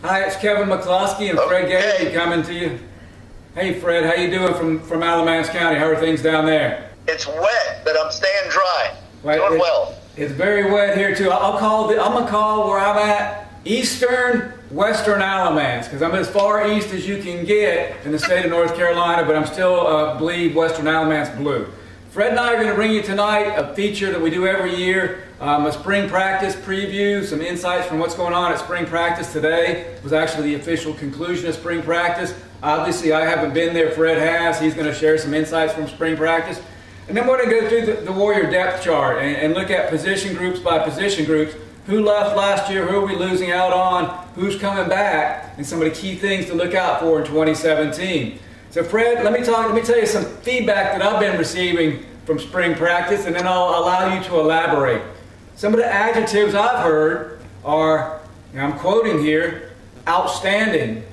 Hi, it's Kevin McCloskey and Fred Gay coming to you. Hey Fred, how you doing from Alamance County? How are things down there? It's wet, but I'm staying dry. Doing well. It's very wet here too. I'm gonna call where I'm at Eastern Western Alamance, because I'm as far east as you can get in the state of North Carolina, but I'm still believe Western Alamance blue. Fred and I are going to bring you tonight a feature that we do every year, a spring practice preview, some insights from what's going on at spring practice today. It was actually the official conclusion of spring practice. Obviously, I haven't been there. Fred has. He's going to share some insights from spring practice. And then we're going to go through the Warrior depth chart and look at position groups by position groups. Who left last year? Who are we losing out on? Who's coming back? And some of the key things to look out for in 2017. So Fred, let me tell you some feedback that I've been receiving from spring practice, and then I'll allow you to elaborate. Some of the adjectives I've heard are, and I'm quoting here, outstanding,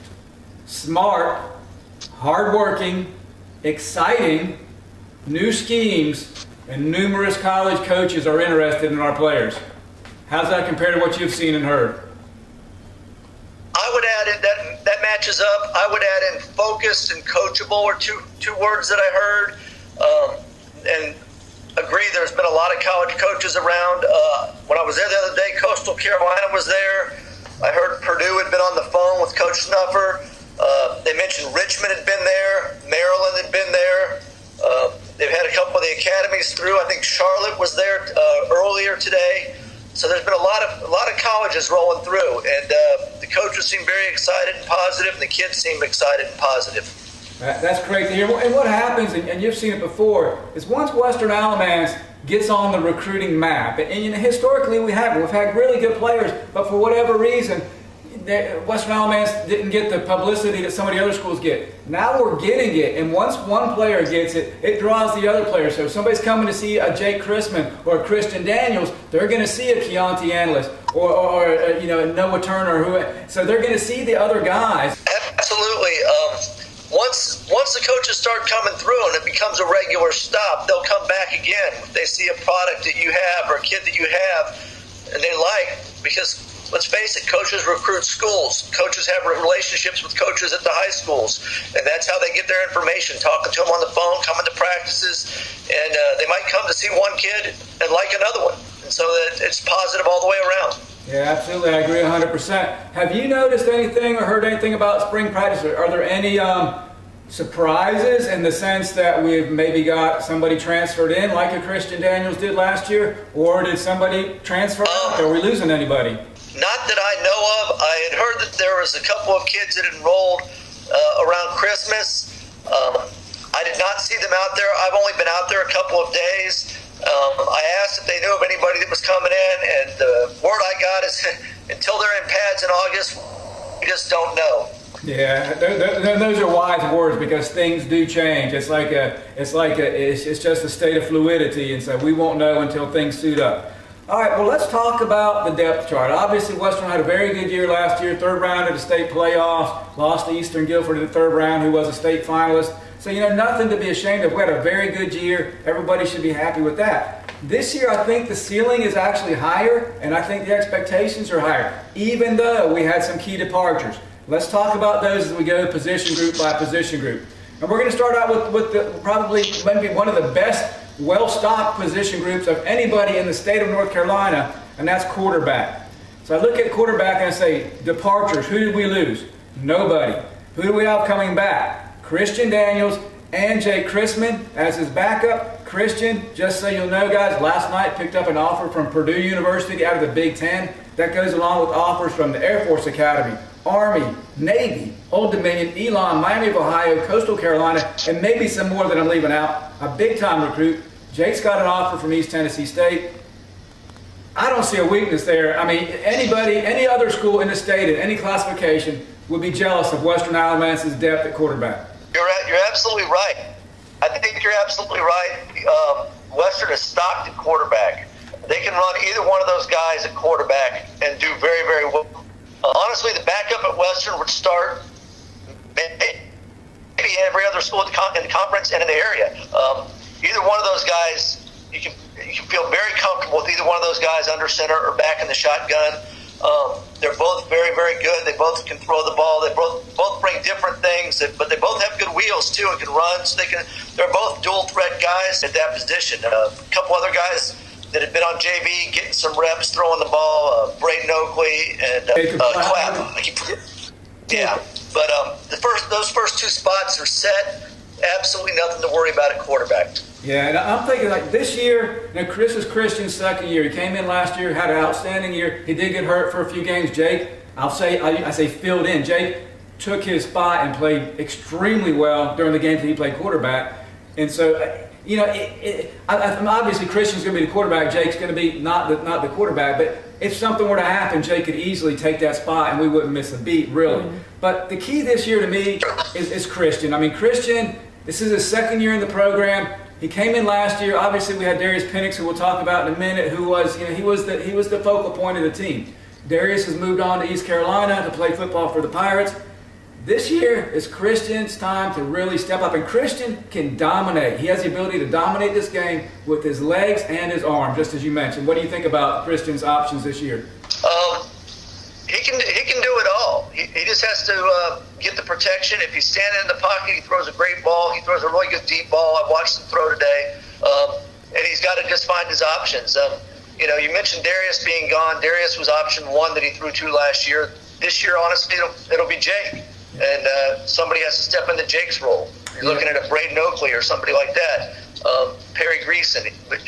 smart, hardworking, exciting, new schemes, and numerous college coaches are interested in our players. How's that compare to what you've seen and heard? I would add in that matches up. I would add in focused and coachable are two words that I heard. And agree, there's been a lot of college coaches around. When I was there the other day, Coastal Carolina was there. I heard Purdue had been on the phone with Coach Snuffer. They mentioned Richmond had been there. Maryland had been there. They've had a couple of the academies through. I think Charlotte was there earlier today. So there's been a lot of colleges rolling through, and the coaches seem very excited and positive, and the kids seem excited and positive. That's great to hear. And what happens, and you've seen it before, is once Western Alamance gets on the recruiting map, and you know, historically we've had really good players, but for whatever reason, Western Alamance didn't get the publicity that some of the other schools get. Now we're getting it, and once one player gets it, it draws the other players. So if somebody's coming to see a Jake Chrisman or a Christian Daniels, they're going to see a Keontae Analyst or you know, Noah Turner. So they're going to see the other guys. Absolutely. Once the coaches start coming through and it becomes a regular stop, they'll come back again. If they see a product that you have or a kid that you have and they like, because let's face it, coaches recruit schools. Coaches have relationships with coaches at the high schools, and that's how they get their information, talking to them on the phone, coming to practices, and they might come to see one kid and like another one. And so that it's positive all the way around. Yeah, absolutely. I agree 100%. Have you noticed anything or heard anything about spring practice? Are there any surprises in the sense that we've maybe got somebody transferred in like a Christian Daniels did last year, or did somebody transfer out? Are we losing anybody? Not that I know of. I had heard that there was a couple of kids that enrolled around Christmas. I did not see them out there. I've only been out there a couple of days. I asked if they knew of anybody that was coming in, and the word I got is until they're in pads in August, we just don't know. Yeah, those are wise words, because things do change. It's just a state of fluidity, and so we won't know until things suit up. All right, well, let's talk about the depth chart. Obviously, Western had a very good year last year, third round of the state playoffs, lost to Eastern Guilford in the third round, who was a state finalist. So, you know, nothing to be ashamed of. We had a very good year. Everybody should be happy with that. This year, I think the ceiling is actually higher, and I think the expectations are higher, even though we had some key departures. Let's talk about those as we go position group by position group. And we're going to start out with probably maybe one of the best well-stocked position groups of anybody in the state of North Carolina, and that's quarterback. So I look at quarterback and I say, departures, who did we lose? Nobody. Who do we have coming back? Christian Daniels and Jake Chrisman as his backup. Christian, just so you'll know, guys, last night picked up an offer from Purdue University out of the Big Ten. That goes along with offers from the Air Force Academy, Army, Navy, Old Dominion, Elon, Miami of Ohio, Coastal Carolina, and maybe some more that I'm leaving out. A big-time recruit. Jake's got an offer from East Tennessee State. I don't see a weakness there. I mean, any other school in the state in any classification would be jealous of Western Alamance's depth at quarterback. You're absolutely right. I think you're absolutely right. Western is stocked at quarterback. They can run either one of those guys at quarterback and do very, very well. Honestly, the backup at Western would start maybe every other school in the conference and in the area. Either one of those guys, you can feel very comfortable with either one of those guys under center or back in the shotgun. They're both very, very good. They both can throw the ball. They both bring different things, but they both have good wheels too and can run. So they're both dual threat guys at that position. A couple other guys that have been on JV getting some reps throwing the ball. Braden Oakley and Clapp. I keep forgetting. Yeah, but those first two spots are set. Absolutely nothing to worry about at quarterback. Yeah, and I'm thinking like this year, this is Christian's second year. He came in last year, had an outstanding year. He did get hurt for a few games. Jake, I say filled in. Jake took his spot and played extremely well during the games that he played quarterback. And so, obviously Christian's going to be the quarterback. Jake's going to be not the quarterback. But if something were to happen, Jake could easily take that spot and we wouldn't miss a beat, really. Mm-hmm. But the key this year to me is Christian. I mean, Christian, this is his second year in the program. He came in last year. Obviously, we had Darius Penix, who we'll talk about in a minute, who was, he was the focal point of the team. Darius has moved on to East Carolina to play football for the Pirates. This year is Christian's time to really step up, and Christian can dominate. He has the ability to dominate this game with his legs and his arm, just as you mentioned. What do you think about Christian's options this year? He can do it all. He just has to get the protection. If he's standing in the pocket, he throws a great ball. He throws a really good deep ball. I watched him throw today, and he's got to just find his options. You mentioned Darius being gone. Darius was option one that he threw to last year. This year, honestly, it'll be Jake. And somebody has to step into Jake's role. You're looking at a Braden Oakley or somebody like that. Perry Greason. But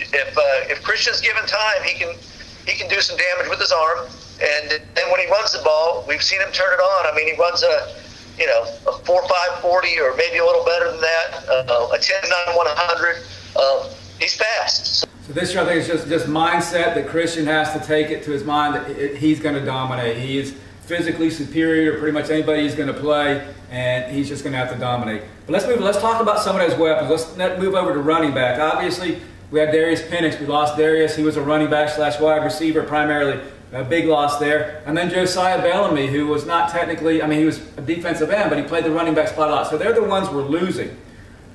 if Christian's given time, he can do some damage with his arm. And then when he runs the ball, we've seen him turn it on. I mean, he runs a 4.5 40 or maybe a little better than that. A 10.9 100. He's fast. So this year, I think it's just mindset that Christian has to take it to his mind that he's going to dominate. He is physically superior to pretty much anybody he's going to play, and he's just going to have to dominate. But let's talk about some of those weapons. Let's move over to running back. Obviously, we had Darius Penix. We lost Darius. He was a running back / wide receiver, primarily. A big loss there. And then Josiah Bellamy, who was not technically, he was a defensive end, but he played the running back spot a lot. So they're the ones we're losing.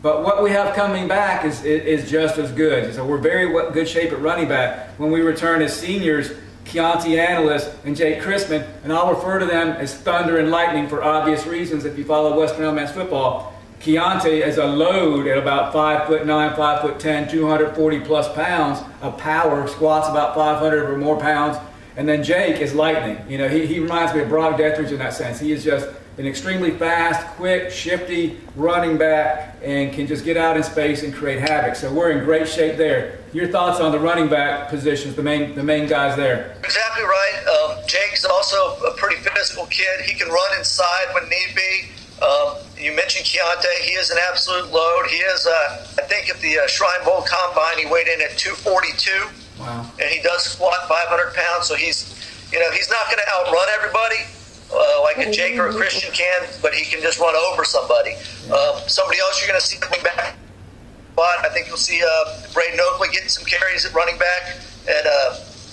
But what we have coming back is just as good. So we're very good shape at running back. When we return as seniors, Keontae Analyst and Jake Crispin, and I'll refer to them as Thunder and Lightning for obvious reasons if you follow Western Elements football. Keontae is a load at about 5'9", 5'10", 240 plus pounds of power, squats about 500 or more pounds. And then Jake is lightning. He reminds me of Brock Detheridge in that sense. He is just an extremely fast, quick, shifty running back and can just get out in space and create havoc. So we're in great shape there. Your thoughts on the running back positions, the main guys there? Exactly right. Jake's also a pretty physical kid. He can run inside when need be. You mentioned Keontae. He is an absolute load. He is, I think at the Shrine Bowl Combine, he weighed in at 242. Wow. And he does squat 500 pounds, so he's not going to outrun everybody like a Jake or a Christian can, but he can just run over somebody. Somebody else you're going to see coming back. But I think you'll see Braden Oakley getting some carries at running back, and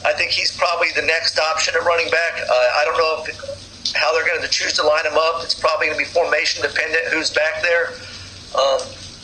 I think he's probably the next option at running back. I don't know how they're going to choose to line him up. It's probably going to be formation dependent who's back there.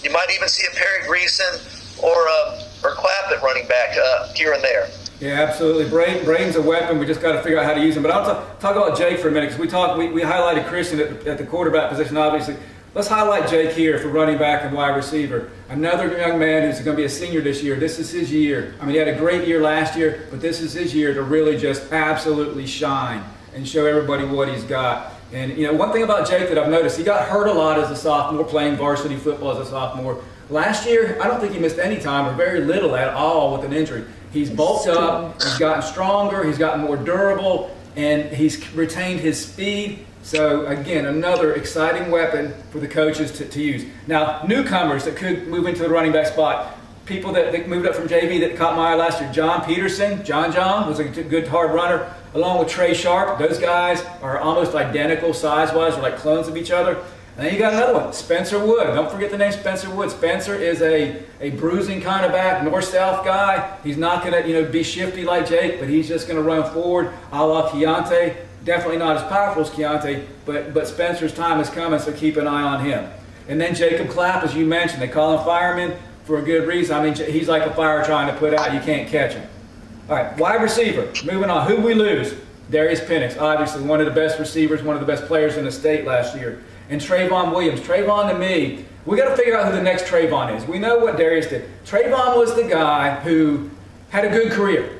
You might even see a Perry Greason or Clapp at running back here and there. Yeah, absolutely. Braden's a weapon. We just got to figure out how to use him. But I'll talk about Jake for a minute, because we highlighted Christian at the quarterback position, obviously. Let's highlight Jake here for running back and wide receiver. Another young man who's going to be a senior this year. This is his year. He had a great year last year, but this is his year to really just absolutely shine and show everybody what he's got. And one thing about Jake that I've noticed, he got hurt a lot as a sophomore, playing varsity football as a sophomore. Last year, I don't think he missed any time or very little at all with an injury. He's bulked up, he's gotten stronger, he's gotten more durable, and he's retained his speed. So again, another exciting weapon for the coaches to use. Now, newcomers that could move into the running back spot, people that moved up from JV that caught my eye last year. John Peterson, John was a good hard runner, along with Trey Sharp. Those guys are almost identical size-wise, they're like clones of each other. And then you got another one, Spencer Wood. Don't forget the name Spencer Wood. Spencer is a bruising kind of back, north-south guy. He's not going to be shifty like Jake, but he's just going to run forward a la Keontae. Definitely not as powerful as Keontae, but Spencer's time is coming, so keep an eye on him. And then Jacob Clapp, as you mentioned, they call him fireman for a good reason. He's like a fire trying to put out. You can't catch him. All right, wide receiver. Moving on. Who we lose? Darius Penix, obviously one of the best receivers, one of the best players in the state last year. And Trayvon Williams. Trayvon, to me, we got to figure out who the next Trayvon is. We know what Darius did. Trayvon was the guy who had a good career.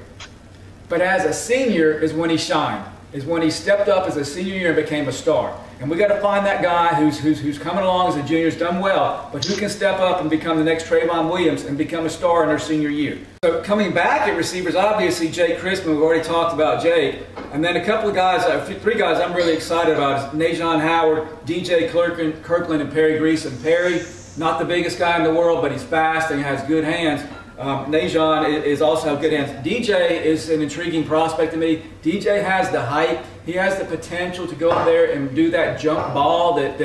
But as a senior is when he shined, is when he stepped up as a senior year and became a star. And we got to find that guy who's coming along as a junior, has done well, but who can step up and become the next Trayvon Williams and become a star in their senior year. So coming back at receivers, obviously Jake Crispin, we've already talked about Jake. And then a couple of guys, three guys I'm really excited about is Najon Howard, DJ Kirkland, and Perry Greason. Perry, not the biggest guy in the world, but he's fast and he has good hands. Najon is also good hands. DJ is an intriguing prospect to me. DJ has the height. He has the potential to go up there and do that jump ball that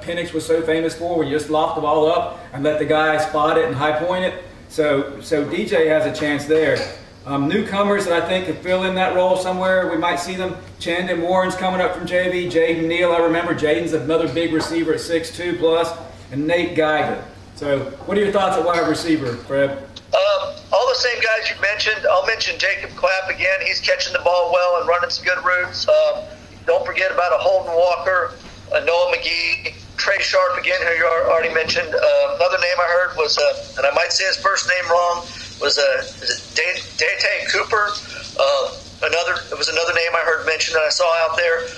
Penix was so famous for, where you just loft the ball up and let the guy spot it and high point it. So DJ has a chance there. Newcomers that I think could fill in that role somewhere, we might see them. Chandon Warren's coming up from JV. Jaden Neal, I remember. Jaden's another big receiver at 6'2 plus. And Nate Geiger. So what are your thoughts at wide receiver, Fred? All the same guys you mentioned. I'll mention Jacob Clapp again. He's catching the ball well and running some good routes. Don't forget about a Holden Walker, Noah McGee, Trey Sharp again, who you already mentioned. Another name I heard was, and I might say his first name wrong, was Dante Cooper. It was another name I heard mentioned that I saw out there.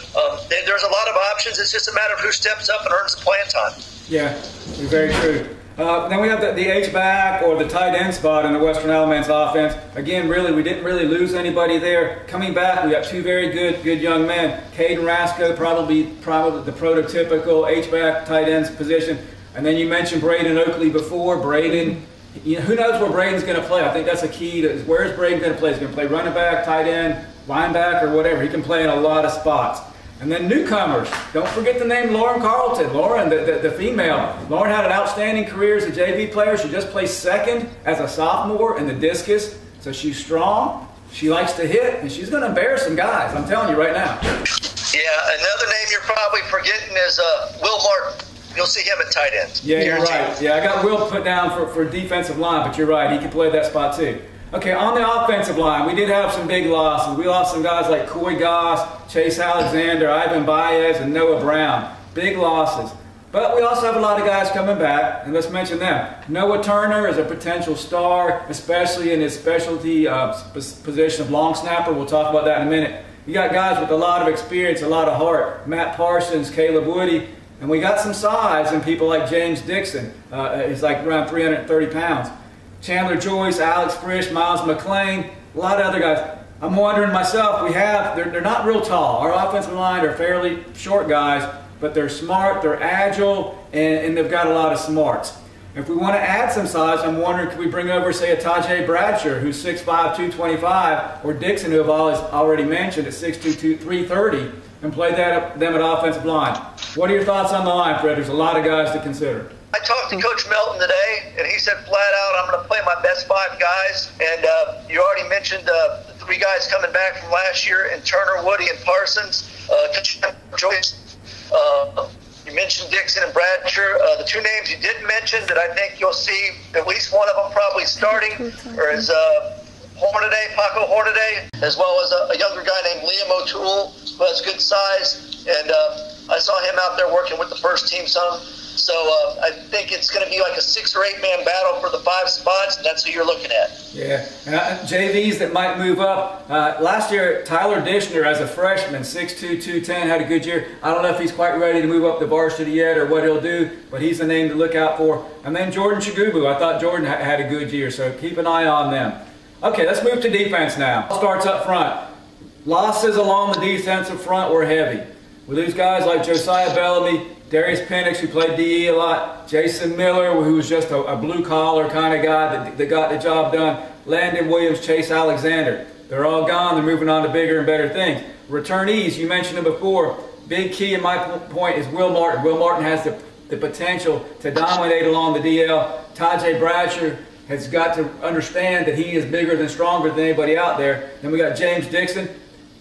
There's a lot of options. It's just a matter of who steps up and earns the playing time. Yeah, very true. Then we have the H-back or the tight end spot in the Western Alamance offense. Again, really, we didn't really lose anybody there. Coming back, we got two very good young men. Caden Rasco, probably the prototypical H-back tight ends position. And then you mentioned Braden Oakley before. Braden, who knows where Braden's going to play? I think that's a key to where's Braden going to play? He's going to play running back, tight end, linebacker, whatever. He can play in a lot of spots. And then newcomers, don't forget the name Lauren Carlton. Lauren, the female. Lauren had an outstanding career as a JV player. She just placed second as a sophomore in the discus. So she's strong, she likes to hit, and she's going to embarrass some guys, I'm telling you right now. Yeah, another name you're probably forgetting is Will Martin. You'll see him at tight end. Yeah, you're right. Yeah, I got Will put down for defensive line, but you're right. He can play that spot too. Okay, on the offensive line, we did have some big losses. We lost some guys like Coy Goss, Chase Alexander, Ivan Baez, and Noah Brown. Big losses. But we also have a lot of guys coming back, and let's mention them. Noah Turner is a potential star, especially in his specialty position of long snapper. We'll talk about that in a minute. You got guys with a lot of experience, a lot of heart. Matt Parsons, Caleb Woody, and we got some size in people like James Dixon. He's like around 330 pounds. Chandler Joyce, Alex Frisch, Miles McClain, a lot of other guys. I'm wondering myself, they're not real tall. Our offensive line are fairly short guys, but they're smart, they're agile, and they've got a lot of smarts. If we want to add some size, I'm wondering, could we bring over, say, a Tajay Bradshaw, who's 6'5", 225, or Dixon, who I've already mentioned, at 6'2", 330, and play them at offensive line. What are your thoughts on the line, Fred? There's a lot of guys to consider. I talked to Coach Melton today, and he said flat out, I'm going to play my best 5 guys. And you already mentioned the 3 guys coming back from last year, and Turner, Woody, and Parsons. Joyce, you mentioned Dixon and Bradshaw. The 2 names you didn't mention that I think you'll see at least one of them probably starting is Paco Hornaday, as well as a younger guy named Liam O'Toole, who has good size. And I saw him out there working with the first team some. So I think it's going to be like a 6 or 8 man battle for the 5 spots, and that's who you're looking at. Yeah, JVs that might move up. Last year, Tyler Dishner as a freshman, 6'2", 210, had a good year. I don't know if he's quite ready to move up the varsity yet or what he'll do, but he's a name to look out for. And then Jordan Chigubu. I thought Jordan had a good year, so keep an eye on them. Okay, let's move to defense now. Starts up front. Losses along the defensive front were heavy. We lose guys like Josiah Bellamy, Darius Penix, who played DE a lot, Jason Miller, who was just a blue-collar kind of guy that got the job done, Landon Williams, Chase Alexander. They're all gone. They're moving on to bigger and better things. Returnees, you mentioned them before. Big key in my point is Will Martin. Will Martin has the potential to dominate along the DL. Tajay Bradshaw has got to understand that he is bigger than stronger than anybody out there. Then we got James Dixon.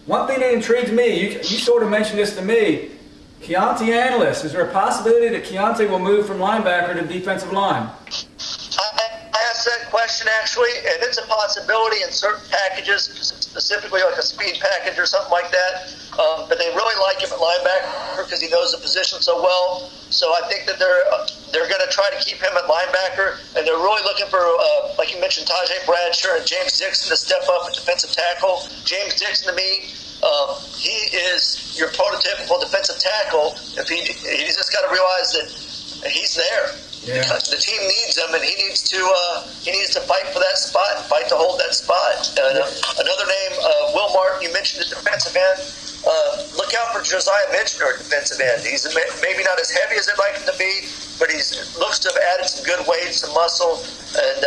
One thing that intrigues me, you sort of mentioned this to me, Keontae Analyst. Is there a possibility that Keontae will move from linebacker to defensive line? I asked that question actually, and it's a possibility in certain packages. specifically like a speed package or something like that. But they really like him at linebacker because he knows the position so well. So I think that they're going to try to keep him at linebacker, and they're really looking for, like you mentioned, Tajay Bradshaw and James Dixon to step up at defensive tackle. James Dixon, to me, he is your prototypical defensive tackle. He's just got to realize that he's there. Yeah. The team needs him, and he needs to fight for that spot and fight to hold that spot. Another name, Will Martin, you mentioned the defensive end. Look out for Josiah Mitchner at defensive end. He's maybe not as heavy as I'd like him to be, but he looks to have added some good weight, some muscle, and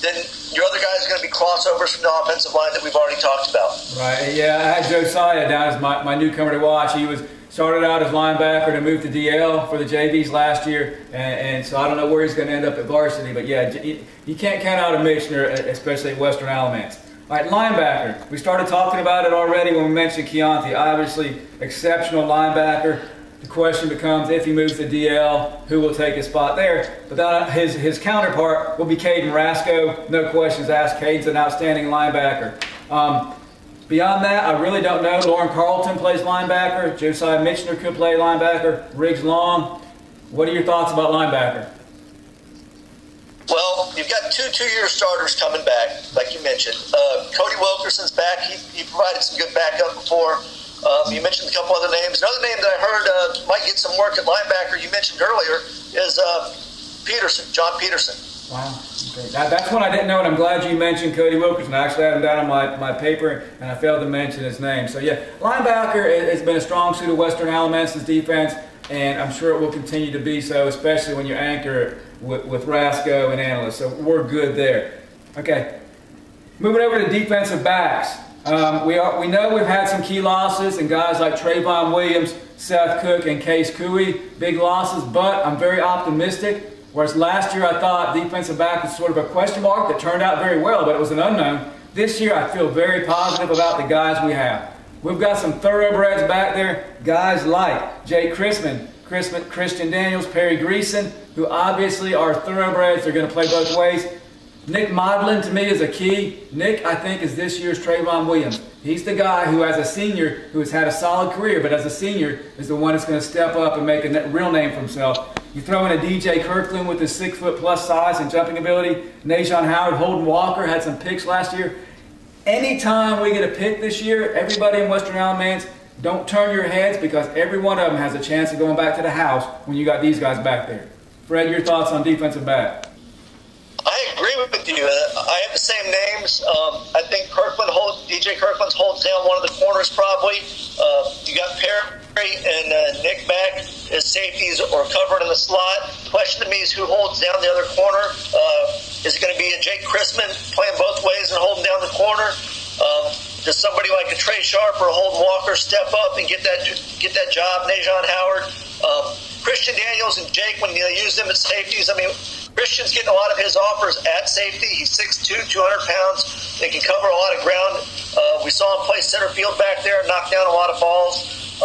then your other guys are going to be crossovers from the offensive line that we've already talked about. Right, yeah, I had Josiah down as my newcomer to watch. He started out as linebacker to move to DL for the JVs last year, and so I don't know where he's going to end up at varsity, but yeah, you can't count out a Mitchner, especially at Western Alamance. All right, linebacker. We started talking about it already when we mentioned Keontae. Obviously, exceptional linebacker. The question becomes, if he moves to DL, who will take his spot there? But then his counterpart will be Caden Rasco. No questions asked. Caden's an outstanding linebacker. Beyond that, I really don't know. Lauren Carlton plays linebacker. Josiah Mitchner could play linebacker. Riggs Long. What are your thoughts about linebacker? Well, you've got two-year starters coming back, like you mentioned. Cody Wilkerson's back. He provided some good backup before. You mentioned a couple other names. Another name that I heard might get some work at linebacker you mentioned earlier is Peterson, John Peterson. Wow. Okay. That's one I didn't know, and I'm glad you mentioned Cody Wilkerson. I actually had him down on my paper, and I failed to mention his name. So, yeah, linebacker has been a strong suit of Western Alamance's defense, and I'm sure it will continue to be so, especially when you anchor with Rasco and Analyst. So we're good there. Okay. Moving over to defensive backs. We know we've had some key losses, and guys like Trayvon Williams, Seth Cook, and Case Cooey, big losses, but I'm very optimistic. Whereas last year I thought defensive back was sort of a question mark that turned out very well, but it was an unknown. This year I feel very positive about the guys we have. We've got some thoroughbreds back there, guys like Jake Christman, Christian Daniels, Perry Greason, who obviously are thoroughbreds. They're going to play both ways. Nick Modlin, to me, is a key. Nick, I think, is this year's Trayvon Williams. He's the guy who, as a senior, who has had a solid career, but as a senior, is the one that's going to step up and make a real name for himself. You throw in a DJ Kirkland with his 6'+ size and jumping ability. Najon Howard, Holden Walker had some picks last year. Anytime we get a pick this year, everybody in Western Alamance, don't turn your heads, because every one of them has a chance of going back to the house when you got these guys back there. Fred, your thoughts on defensive back? I agree with you. I have the same names. I think DJ Kirkland holds down one of the corners probably. You got Perry and Nick back as safeties or covered in the slot. The question to me is who holds down the other corner. Is it going to be a Jake Christman playing both ways and holding down the corner? Does somebody like a Trey Sharp or a Holden Walker step up and get that job? Najon Howard, Christian Daniels, and Jake, when you use them at safeties, I mean, Christian's getting a lot of his offers at safety. He's 6'2", 200 pounds. They can cover a lot of ground. We saw him play center field back there and knock down a lot of balls.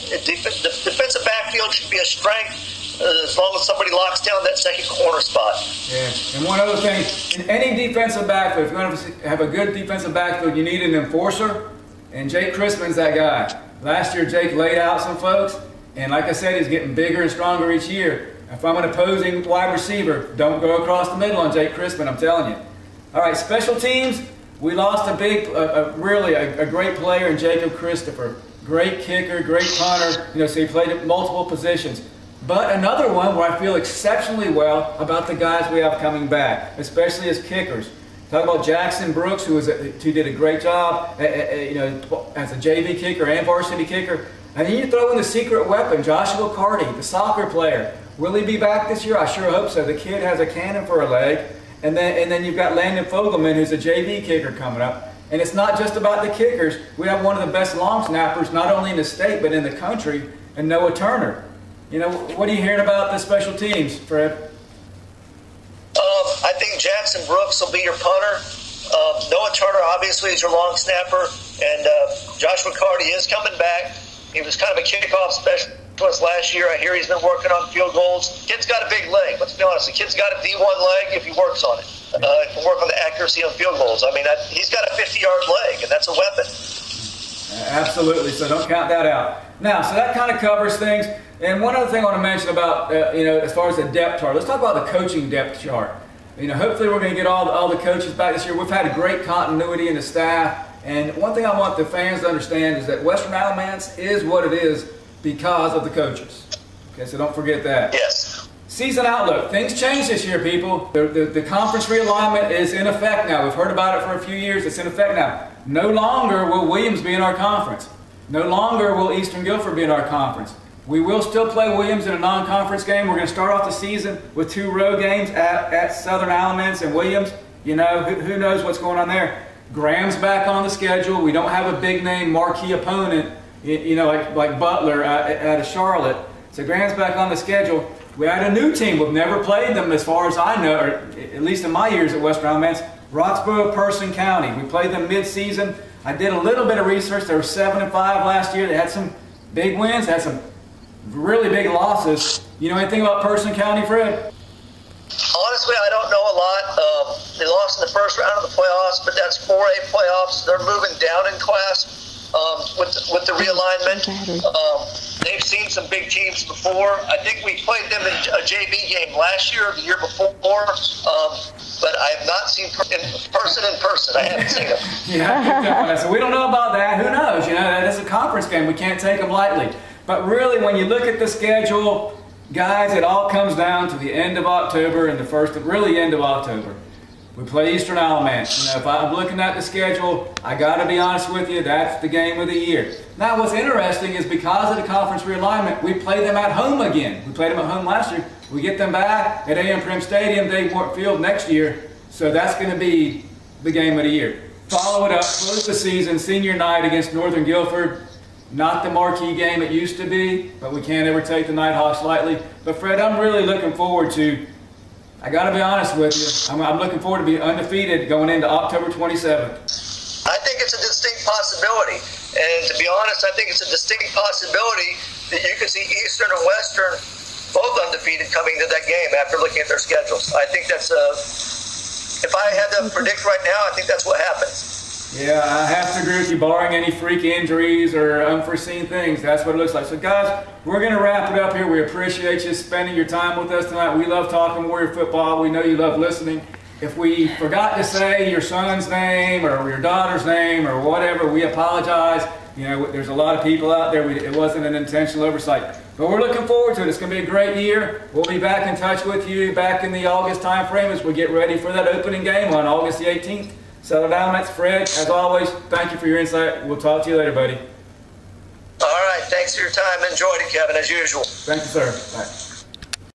The defensive backfield should be a strength as long as somebody locks down that second corner spot. Yeah, and one other thing, in any defensive backfield, if you want to have a good defensive backfield, you need an enforcer, and Jake Christman's that guy. Last year, Jake laid out some folks, and like I said, he's getting bigger and stronger each year. If I'm an opposing wide receiver, don't go across the middle on Jake Christman, I'm telling you. All right, special teams, we lost really a great player in Jacob Christopher. Great kicker, great punter, so he played at multiple positions. But another one where I feel exceptionally well about the guys we have coming back, especially as kickers. Talk about Jackson Brooks, who did a great job, as a JV kicker and varsity kicker. And then you throw in the secret weapon, Joshua Carty, the soccer player. Will he be back this year? I sure hope so. The kid has a cannon for a leg. And then you've got Landon Fogelman, who's a JV kicker coming up. And it's not just about the kickers. We have one of the best long snappers, not only in the state, but in the country, and Noah Turner. What are you hearing about the special teams, Fred? I think Jackson Brooks will be your punter. Noah Turner, obviously, is your long snapper. And Joshua Carty is coming back. He was kind of a kickoff specialist last year. I hear he's been working on field goals. Kid's got a big leg. Let's be honest. The kid's got a D1 leg if he works on it. can work on the accuracy on field goals. I mean, he's got a 50-yard leg, and that's a weapon. Absolutely. So don't count that out. Now, so that kind of covers things. And one other thing I want to mention about, as far as the depth chart, let's talk about the coaching depth chart. Hopefully we're going to get all the coaches back this year. We've had a great continuity in the staff. And one thing I want the fans to understand is that Western Alamance is what it is because of the coaches. Okay, so don't forget that. Yes. Season outlook. Things change this year, people. The conference realignment is in effect now. We've heard about it for a few years. It's in effect now. No longer will Williams be in our conference. No longer will Eastern Guilford be in our conference. We will still play Williams in a non-conference game. We're going to start off the season with 2 road games at Southern Alamance and Williams. Who knows what's going on there. Graham's back on the schedule. We don't have a big-name marquee opponent, like Butler out of Charlotte. So Graham's back on the schedule. We had a new team. We've never played them as far as I know, or at least in my years at Western Alamance. Roxborough, Person County. We played them mid-season. I did a little bit of research. They were 7-5 last year. They had some big wins, had some really big losses. You know anything about Person County, Fred? Honestly, I don't know a lot. They lost in the first round of the playoffs, but that's 4A playoffs. They're moving down in class with the realignment. They've seen some big teams before. I think we played them in a JV game last year or the year before. But I have not seen in person. I haven't seen them. Yeah, so we don't know about that. Who knows? That's a conference game. We can't take them lightly. But really, when you look at the schedule, guys, it all comes down to the end of October and the end of October. We play Eastern Alamance. If I'm looking at the schedule, I got to be honest with you, that's the game of the year. Now, what's interesting is because of the conference realignment, we play them at home again. We played them at home last year. We get them back at A.M. Prim Stadium, Dave Moore Field next year. So that's going to be the game of the year. Follow it up, close the season, senior night against Northern Guilford. Not the marquee game it used to be, but we can't ever take the Nighthawks lightly. But Fred, I'm really looking forward to, I got to be honest with you, I'm looking forward to being undefeated going into October 27th. I think it's a distinct possibility. And to be honest, I think it's a distinct possibility that you could see Eastern and Western both undefeated coming to that game after looking at their schedules. I think that's if I had to predict right now, I think that's what happens. Yeah, I have to agree with you, barring any freak injuries or unforeseen things. That's what it looks like. So, guys, we're going to wrap it up here. We appreciate you spending your time with us tonight. We love talking Warrior football. We know you love listening. If we forgot to say your son's name or your daughter's name or whatever, we apologize. There's a lot of people out there. It wasn't an intentional oversight. But we're looking forward to it. It's going to be a great year. We'll be back in touch with you back in the August time frame as we get ready for that opening game on August the 18th. Southern Alamance. Fred, as always, thank you for your insight. We'll talk to you later, buddy. All right. Thanks for your time. Enjoyed it, Kevin, as usual. Thank you, sir. Bye.